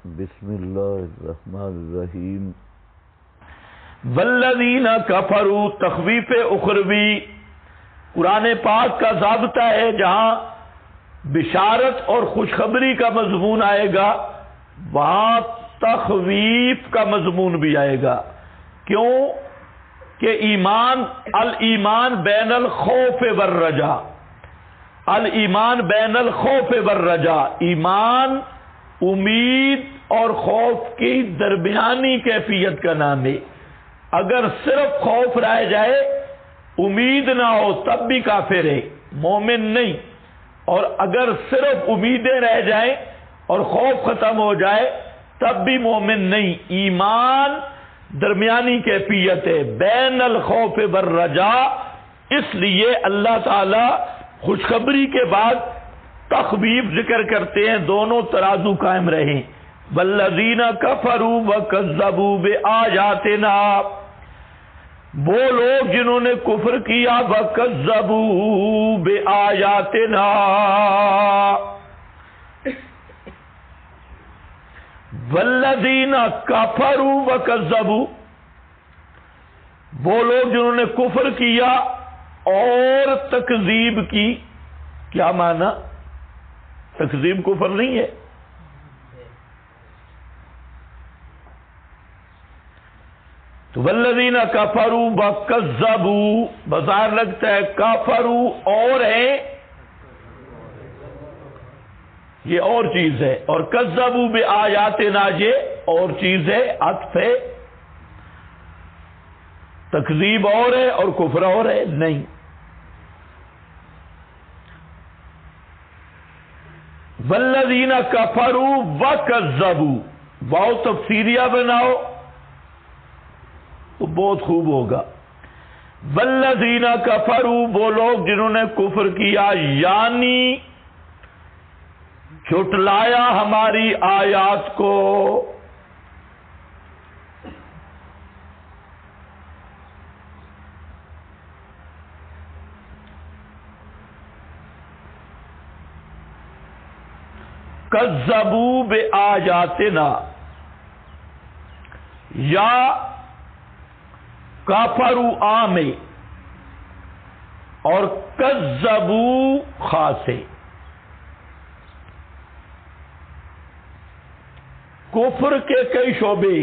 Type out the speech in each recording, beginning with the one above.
بسم اللہ الرحمن الرحیم۔ والذین کفروا تخویف اخروی قرآن پاک کا ضابطہ ہے، جہاں بشارت اور خوشخبری کا مضمون آئے گا وہاں تخویف کا مضمون بھی آئے گا۔ کیوں کہ الایمان بین الخوف والرجا، الایمان بین الخوف والرجا، ایمان امید اور خوف کی درمیانی کیفیت کا نام ہے۔ اگر صرف خوف رہ جائے امید نہ ہو تب بھی کافر ہے، مومن نہیں، اور اگر صرف امیدیں رہ جائیں اور خوف ختم ہو جائے تب بھی مومن نہیں۔ ایمان درمیانی کیفیت ہے، بین الخوف والرجا۔ اس لیے اللہ تعالی خوشخبری کے بعد تخویف ذکر کرتے ہیں، دونوں ترازو قائم رہیں۔ والذین کفروا وکذبوا بآیاتنا، وہ لوگ جنہوں نے کفر کیا، وکذبوا بآیاتنا، والذین کفروا وکذبوا، وہ لوگ جنہوں نے کفر کیا اور تکذیب کی۔ کیا معنی؟ تکذیب کفر نہیں ہے؟ تو والذین کفروا وکذبوا بظاہر لگتا ہے کفروا اور ہے، یہ اور چیز ہے، اور کذبوا بآیاتنا یہ اور چیز ہے، عطف ہے۔ تکذیب اور ہے اور کفر اور ہے نہیں۔ والذین کفروا وکذبوا، واو تفسیریہ بناؤ تو بہت خوب ہوگا۔ والذین کفروا، وہ لوگ جنہوں نے کفر کیا، یعنی جھٹلایا ہماری آیات کو، کذبوا بآیاتنا، یا کافروا عام اور کذبوا خاص۔ کفر کے کئی شعبے،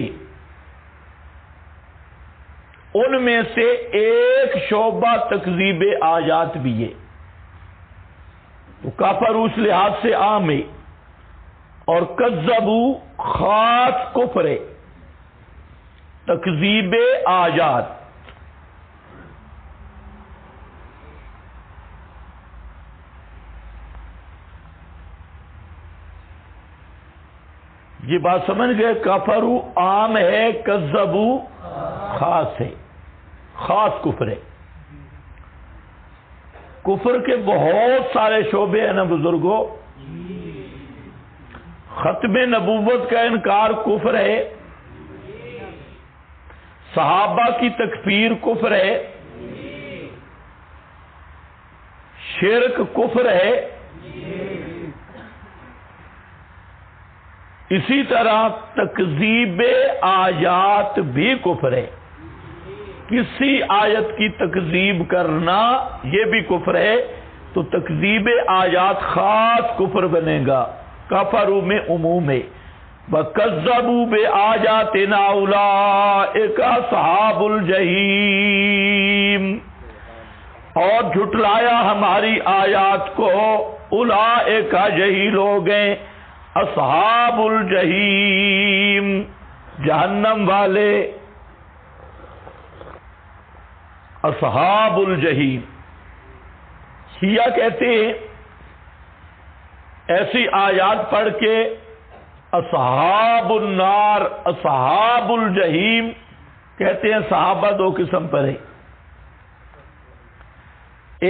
ان میں سے ایک شعبہ تکذیب آیات بھی ہے، تو کافر اس لحاظ سے عام ہے، اور کذبوا خاص کفر ہے، تکذیب آیات۔ یہ بات سمجھ گئے؟ کفروا عام ہے، کذبوا خاص ہے، خاص کفر ہے۔ کفر کے بہت سارے شعبے ہیں نا بزرگوں۔ ختم نبوت کا انکار کفر ہے، صحابہ کی تکفیر کفر ہے، شرک کفر ہے، اسی طرح تکذیب آیات بھی کفر ہے۔ کسی آیت کی تکذیب کرنا یہ بھی کفر ہے، تو تکذیب آیات خاص کفر بنے گا۔ کفروا میں عموم ہے۔ وَكَذَّبُوا بِآيَاتِنَا أُولَئِكَ أَصْحَابُ الْجَحِيمِ، اور جھٹلایا ہماری آیات کو، اولئک یہی لوگ ہیں، اصحاب الجحیم، جہنم والے، اصحاب الجحیم۔ شیعہ کہتے ہیں ایسی آیات پڑھ کے اصحاب النار، اصحاب الجحیم، کہتے ہیں صحابہ دو قسم پر ہیں،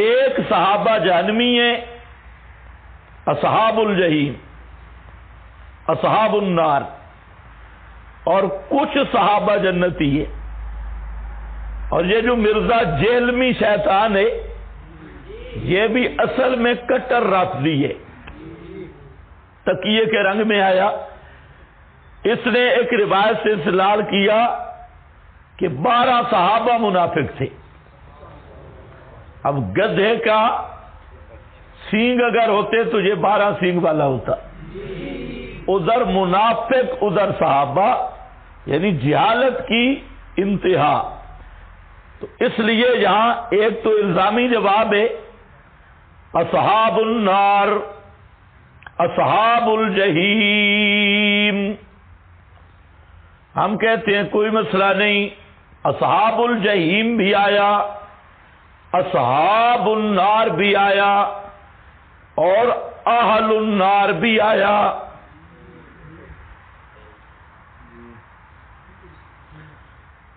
ایک صحابہ جہنمی ہیں اصحاب الجحیم، اصحاب النار، اور کچھ صحابہ جنتی ہے۔ اور یہ جو مرزا جہلمی شیطان ہے یہ بھی اصل میں کٹر رافضی ہے، تکیے کے رنگ میں آیا، اس نے ایک روایت سے استدلال کیا کہ 12 صحابہ منافق تھے. اب گدھے کا سینگ اگر ہوتے تو یہ 12 سینگ والا ہوتا. ادھر منافق ادھر صحابہ، یعنی جہالت کی انتہا. تو اس لیے یہاں ایک تو الزامی جواب ہے اصحاب النار اصحاب الجحیم. ہم کہتے ہیں کوئی مسئلہ نہیں، اصحاب الجحیم بھی آیا، اصحاب النار بھی آیا اور اہل النار بھی آیا.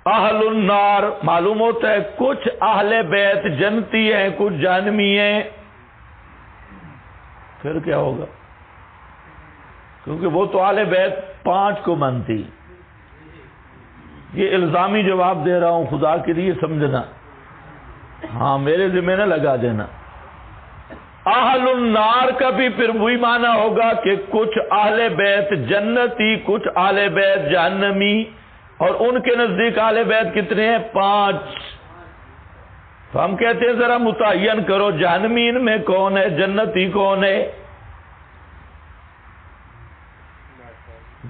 اہل النار معلوم ہوتا ہے کچھ اہل بیت جنتی ہیں، کچھ جہنمی ہیں. پھر کیا ہوگا؟ کیونکہ وہ تو اہل بیت 5 کو مانتی. یہ الزامی جواب دے رہا ہوں، خدا کے لیے سمجھنا، ہاں میرے ذمہ نہ لگا دینا. اہل النار کا بھی پھر وہی معنی ہوگا کہ کچھ اہل بیت جنتی، کچھ اہل بیت جہنمی، اور ان کے نزدیک اہل بیت کتنے ہیں؟ 5. تو ہم کہتے ہیں ذرا متعین کرو جہنمی ان میں کون ہے، جنتی کون ہے؟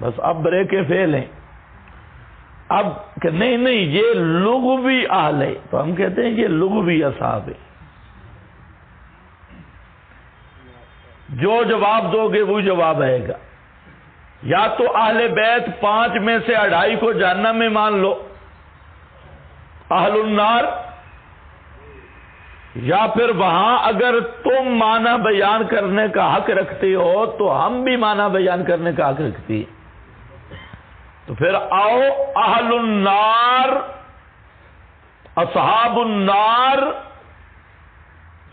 بس اب بریک فیل ہیں. اب کہ نہیں یہ لغوی اہل ہے، تو ہم کہتے ہیں یہ لغوی اصحاب ہے. جو جواب دو گے وہی جواب آئے گا. یا تو اہل بیت 5 میں سے 2.5 کو جہنم میں مان لو، اہل النار، یا پھر وہاں اگر تم معنی بیان کرنے کا حق رکھتے ہو تو ہم بھی معنی بیان کرنے کا حق رکھتے ہیں. تو پھر آؤ اہل النار اصحاب النار،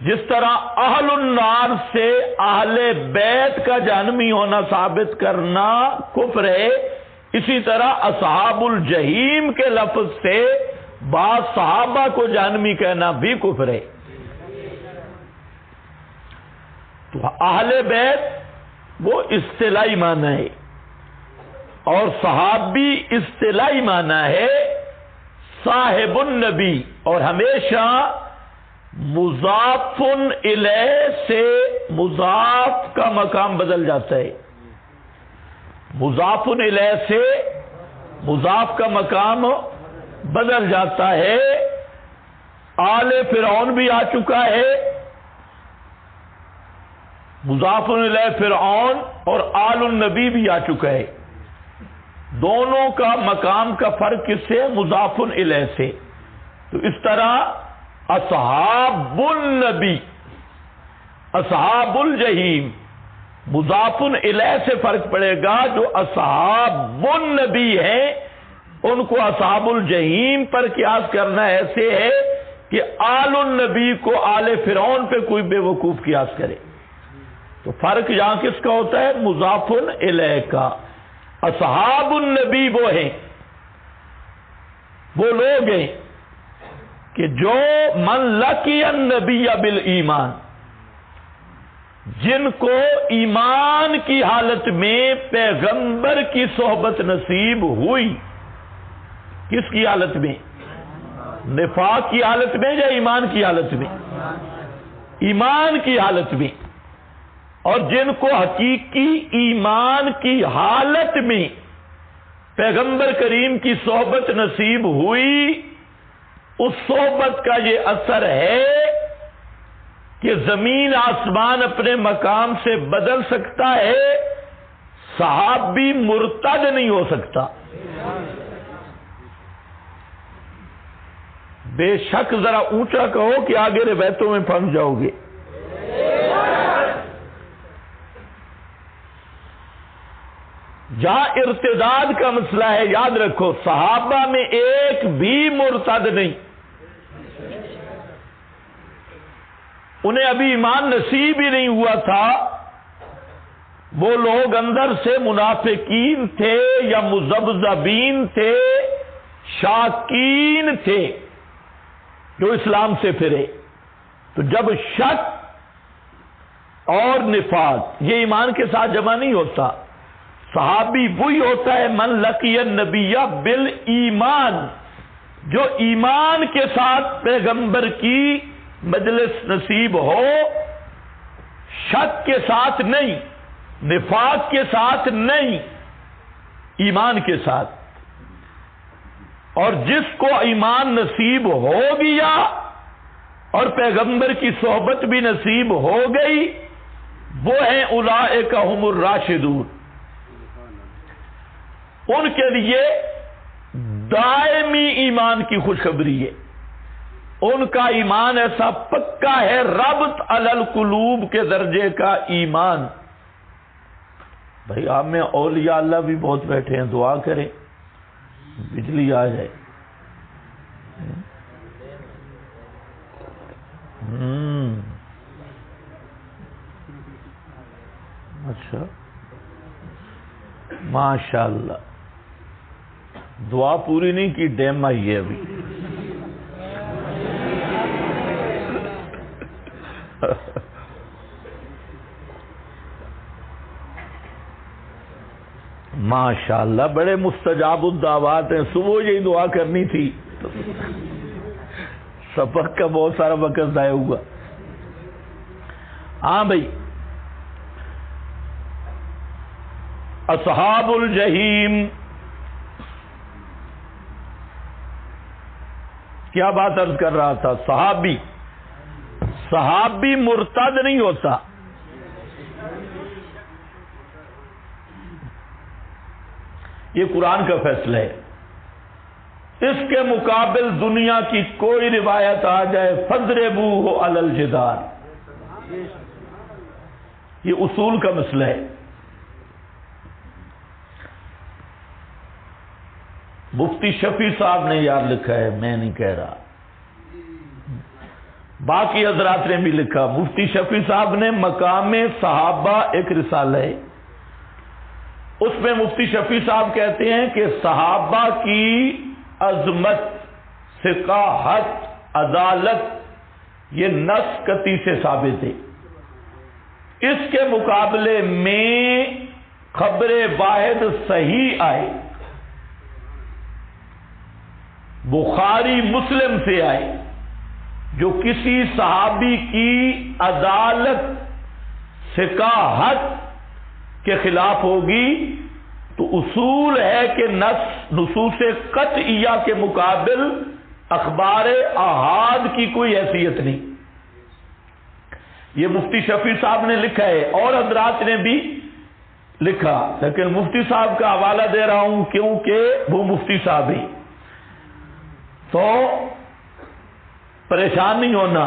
جس طرح اہل النار سے اہل بیت کا جہنمی ہونا ثابت کرنا کفر ہے، اسی طرح اصحاب الجحیم کے لفظ سے بعض صحابہ کو جہنمی کہنا بھی کفر ہے. تو اہل بیت وہ اصطلاحی معنی ہے اور صحابی اصطلاحی معنی ہے صاحب النبی، اور ہمیشہ مضاف الیہ سے مضاف کا مقام بدل جاتا ہے. مضاف الیہ سے مضاف کا مقام بدل جاتا ہے. آل فرعون بھی آ چکا ہے، مضاف الیہ فرعون، اور آل النبی بھی آ چکا ہے. دونوں کا مقام کا فرق کس سے؟ مضاف الیہ سے. تو اس طرح اصحاب النبی اصحاب الجحیم مضاف الیہ سے فرق پڑے گا. جو اصحاب النبی ہیں ان کو اصحاب الجحیم پر قیاس کرنا ایسے ہے کہ آل النبی کو آل فرعون پہ کوئی بے وقوف قیاس کرے. تو فرق یہاں کس کا ہوتا ہے؟ مضاف الیہ کا. اصحاب النبی وہ ہیں، وہ لوگ ہیں کہ جو من لقی النبی بالایمان، جن کو ایمان کی حالت میں پیغمبر کی صحبت نصیب ہوئی. کس کی حالت میں؟ نفاق کی حالت میں یا ایمان کی حالت میں؟ ایمان کی حالت میں. اور جن کو حقیقی ایمان کی حالت میں پیغمبر کریم کی صحبت نصیب ہوئی، اس صحبت کا یہ اثر ہے کہ زمین آسمان اپنے مقام سے بدل سکتا ہے، صحابی مرتد نہیں ہو سکتا. بے شک ذرا اونچا کہو کہ آگے روایتوں میں پھنس جاؤ گے. جہاں ارتداد کا مسئلہ ہے یاد رکھو صحابہ میں ایک بھی مرتد نہیں، انہیں ابھی ایمان نصیب ہی نہیں ہوا تھا. وہ لوگ اندر سے منافقین تھے یا مذبذبین تھے، شاکین تھے جو اسلام سے پھرے. تو جب شک اور نفاق یہ ایمان کے ساتھ جمع نہیں ہوتا، صحابی وہی ہوتا ہے من لقی النبی بالایمان، جو ایمان کے ساتھ پیغمبر کی مجلس نصیب ہو، شک کے ساتھ نہیں، نفاق کے ساتھ نہیں، ایمان کے ساتھ۔ اور جس کو ایمان نصیب ہو گیا اور پیغمبر کی صحبت بھی نصیب ہو گئی، وہ ہیں اولئک هم الراشدون، ان کے لیے دائمی ایمان کی خوشخبری ہے۔ ان کا ایمان ایسا پکا ہے، ربط علی القلوب کے درجے کا ایمان۔ بھائی آپ میں اولیاء اللہ بھی بہت بیٹھے ہیں، دعا کریں بجلی آ جائے۔ اچھا ماشاء اللہ، دعا پوری نہیں کی، ڈیم آئی ہے ابھی۔ ماشاء اللہ بڑے مستجاب الدعوات ہیں، صبح یہی دعا کرنی تھی، سبق کا بہت سارا وقت ضائع ہوا۔ ہاں بھائی، اصحاب الجحیم، کیا بات عرض کر رہا تھا؟ صحابی مرتد نہیں ہوتا، یہ قرآن کا فیصلہ ہے۔ اس کے مقابل دنیا کی کوئی روایت آ جائے فَاضْرِبُوهُ عَلَى الْجِدَارِ، یہ اصول کا مسئلہ ہے۔ مفتی شفیع صاحب نے یاد لکھا ہے، میں نہیں کہہ رہا، باقی حضرات نے بھی لکھا۔ مفتی شفیع صاحب نے مقام صحابہ ایک رسالہ ہے، اس میں مفتی شفیع صاحب کہتے ہیں کہ صحابہ کی عظمت، ثقافت، عدالت یہ نص قطعی سے ثابت ہے۔ اس کے مقابلے میں خبر واحد صحیح آئے، بخاری مسلم سے آئے، جو کسی صحابی کی عدالت، ثقافت کے خلاف ہوگی، تو اصول ہے کہ نصوص قطعیہ کے مقابل اخبار احاد کی کوئی حیثیت نہیں۔ یہ مفتی شفیع صاحب نے لکھا ہے، اور حضرات نے بھی لکھا، لیکن مفتی صاحب کا حوالہ دے رہا ہوں کیونکہ وہ مفتی صاحب ہیں، تو پریشان نہیں ہونا۔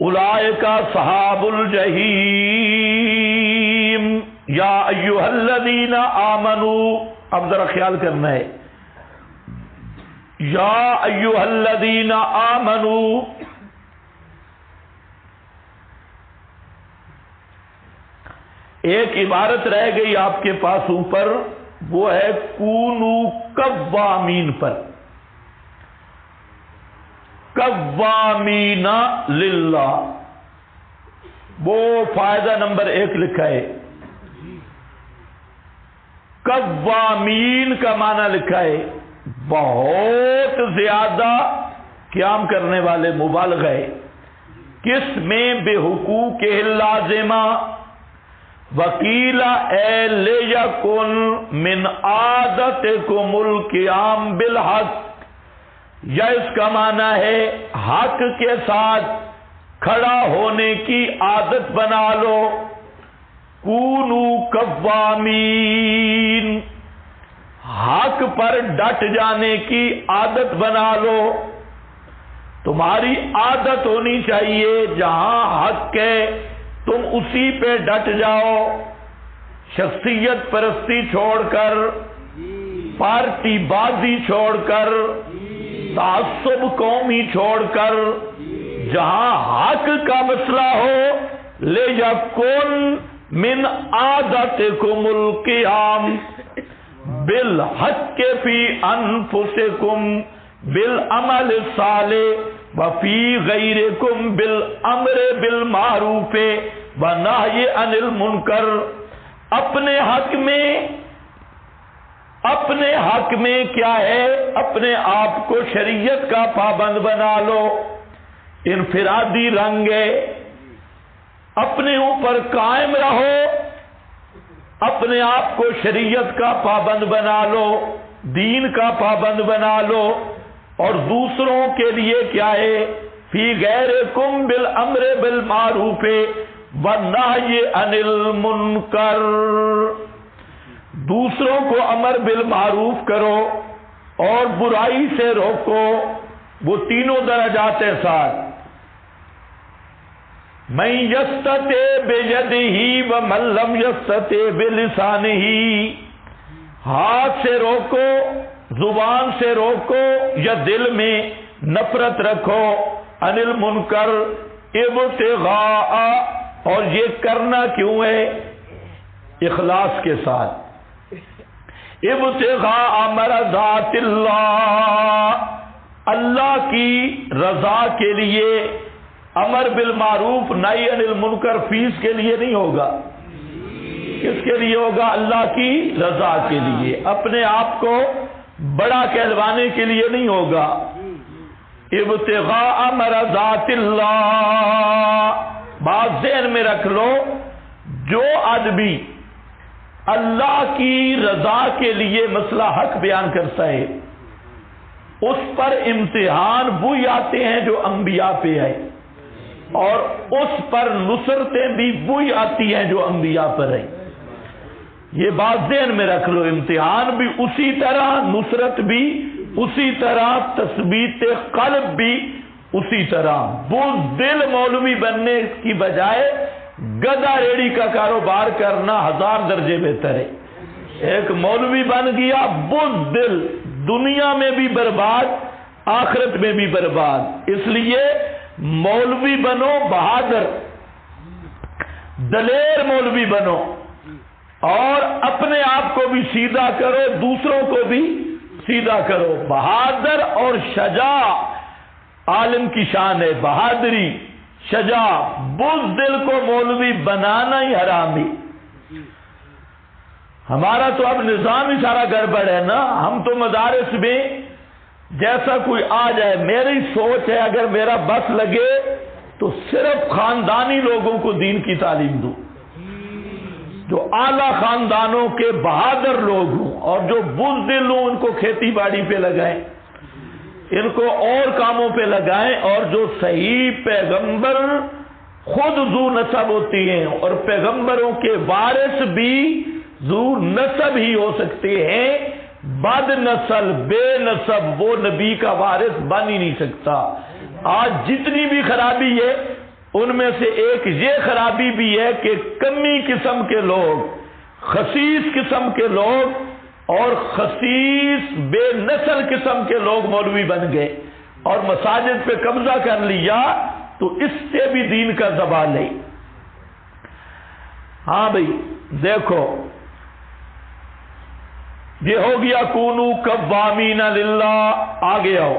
اولئک اصحاب الجحیم یا ایھا الذین آمنوا، اب ذرا خیال کرنا ہے، یا ایھا الذین آمنوا، ایک عبارت رہ گئی آپ کے پاس اوپر، وہ ہے کونوا قوامین پر، قوامین للہ، وہ فائدہ نمبر 1 لکھا ہے۔ قوامین کا معنی لکھا ہے بہت زیادہ قیام کرنے والے، مبالغہ ہے۔ کس میں؟ بے حقوق لازمہ، وکیل اے لیکن من عادتکم القیام بالحق، یا اس کا معنی ہے حق کے ساتھ کھڑا ہونے کی عادت بنا لو۔ کونوا قوامین، حق پر ڈٹ جانے کی عادت بنا لو۔ تمہاری عادت ہونی چاہیے جہاں حق ہے تم اسی پہ ڈٹ جاؤ، شخصیت پرستی چھوڑ کر، پارٹی بازی چھوڑ کر، تعصب قومی چھوڑ کر، جہاں حق کا مسئلہ ہو، لیکن من عادتکم القیام بالحق فی انفسکم بالعمل الصالح وفی غیرکم بالامر بالمعروف ونہی عن المنکر اپنے حق میں کیا ہے، اپنے آپ کو شریعت کا پابند بنا لو، انفرادی رنگ ہے، اپنے اوپر قائم رہو، اپنے آپ کو شریعت کا پابند بنا لو، دین کا پابند بنا لو، اور دوسروں کے لیے کیا ہے، فی غیرکم بالامر بالمعروف والنہی عن المنکر، دوسروں کو امر بالمعروف کرو اور برائی سے روکو، وہ تینوں درجات ہیں ساتھ، من یستطع بیدہ ومن لم یستطع بلسانہ، ہاتھ سے روکو، زبان سے روکو، یا دل میں نفرت رکھو، عن المنکر ابتغاء، اور یہ کرنا کیوں ہے، اخلاص کے ساتھ، ابتغاء مرضات اللہ، اللہ کی رضا کے لیے، امر بالمعروف نہی عن المنکر فیس کے لیے نہیں ہوگا، کس کے لیے ہوگا، اللہ کی رضا کے لیے، اپنے آپ کو بڑا کہلوانے کے لیے نہیں ہوگا، ابتغاء مرضات اللہ، بات ذہن میں رکھ لو، جو آدمی اللہ کی رضا کے لیے مسئلہ حق بیان کرتا ہے، اس پر امتحان وہی آتے ہیں جو انبیاء پہ آئے، اور اس پر نصرتیں بھی وہی آتی ہیں جو انبیاء پر ہیں، یہ بات ذہن میں رکھ لو، امتحان بھی اسی طرح، نصرت بھی اسی طرح، تثبیت قلب بھی اسی طرح، بزدل مولوی بننے کی بجائے گدا ریڑی کا کاروبار کرنا 1000 درجے بہتر ہے، ایک مولوی بن گیا بزدل، دنیا میں بھی برباد، آخرت میں بھی برباد، اس لیے مولوی بنو بہادر، دلیر مولوی بنو، اور اپنے آپ کو بھی سیدھا کرو، دوسروں کو بھی سیدھا کرو، بہادر اور شجاع عالم کی شان ہے، بہادری، شجاع، بزدل کو مولوی بنانا ہی حرام ہے، ہمارا تو اب نظام ہی سارا گڑبڑ ہے نا، ہم تو مدارس میں جیسا کوئی آ جائے، میری سوچ ہے اگر میرا بس لگے تو صرف خاندانی لوگوں کو دین کی تعلیم دوں، جو اعلی خاندانوں کے بہادر لوگ ہوں، اور جو بزدل ہوں ان کو کھیتی باڑی پہ لگائیں، ان کو اور کاموں پہ لگائیں، اور جو صحیح پیغمبر خود ذو نسب ہوتی ہیں، اور پیغمبروں کے وارث بھی ذو نسب ہی ہو سکتے ہیں، بد نسل بے نسب وہ نبی کا وارث بن ہی نہیں سکتا۔ آج جتنی بھی خرابی ہے ان میں سے ایک یہ خرابی بھی ہے کہ کمی قسم کے لوگ، خسیس قسم کے لوگ اور خسیس بے نسل قسم کے لوگ مولوی بن گئے اور مساجد پہ قبضہ کر لیا، تو اس سے بھی دین کا زوال ہے۔ ہاں بھائی دیکھو، یہ ہو گیا کونو قوامین للہ، آگے آؤ،